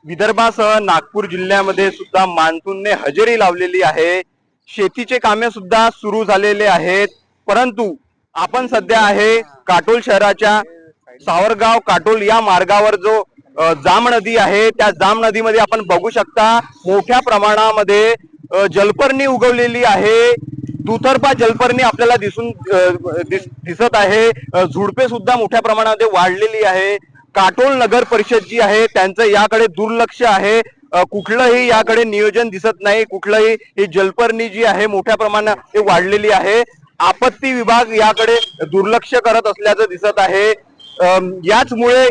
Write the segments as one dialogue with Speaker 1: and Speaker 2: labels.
Speaker 1: विदर्भासह नागपूर जिल्ह्यामध्ये सुद्धा मान्सूनने हजेरी लावलेली आहे। शेतीचे कामे सुद्धा सुरू झालेले आहेत, परंतु आपण सध्या आहे काटोल शहराच्या सावरगाव काटोल या मार्गावर जो जाम नदी आहे, त्या जाम नदीमध्ये आपण बघू शकता मोठ्या प्रमाणामध्ये जलपर्णी उगवलेली आहे। दुतर्फा जलपर्णी आपल्याला दिसत आहे। झुडपे सुद्धा मोठ्या प्रमाणामध्ये वाढलेली आहे। काटोल नगर परिषद जी आहे त्यांचं याकडे दुर्लक्ष आहे। कुठलंही याकडे नियोजन दिसत नाही। कुठलंही ही जलपर्णी जी आहे मोठ्या प्रमाणात वाढलेली आहे। आपत्ती विभाग याकडे दुर्लक्ष करत असल्याचं दिसत आहे। याचमुळे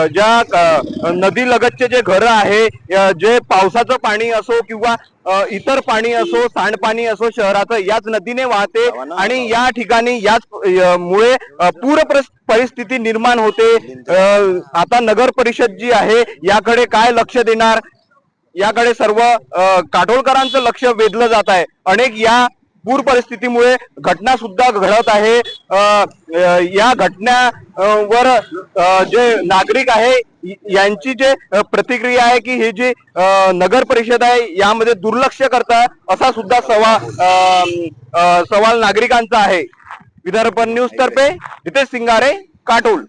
Speaker 1: ज्या नदी लगतचे जे घर आहे, जे पावसाचं पाणी असो किंवा इतर पाणी असो, सांडपाणी असो, शहराचं याच नदीने वाहते आणि या ठिकाणी याच मुळे पूर परिस्थिती निर्माण होते। आता नगर परिषद जी आहे याकडे काय लक्ष देणार, याकडे सर्व काटोलकरांचं लक्ष वेधलं जात आहे। अनेक या पूर परिस्थितीमुळे घटना सुद्धा घडत आहे। या घटनावर जे नागरिक आहे यांची जे प्रतिक्रिया आहे की हे जे नगर परिषद आहे यामध्ये दुर्लक्ष करतात असा सुद्धा सवाल नागरिकांचा आहे। विदर्भ न्यूज तर्फे रितेश सिंगारे, काटोल।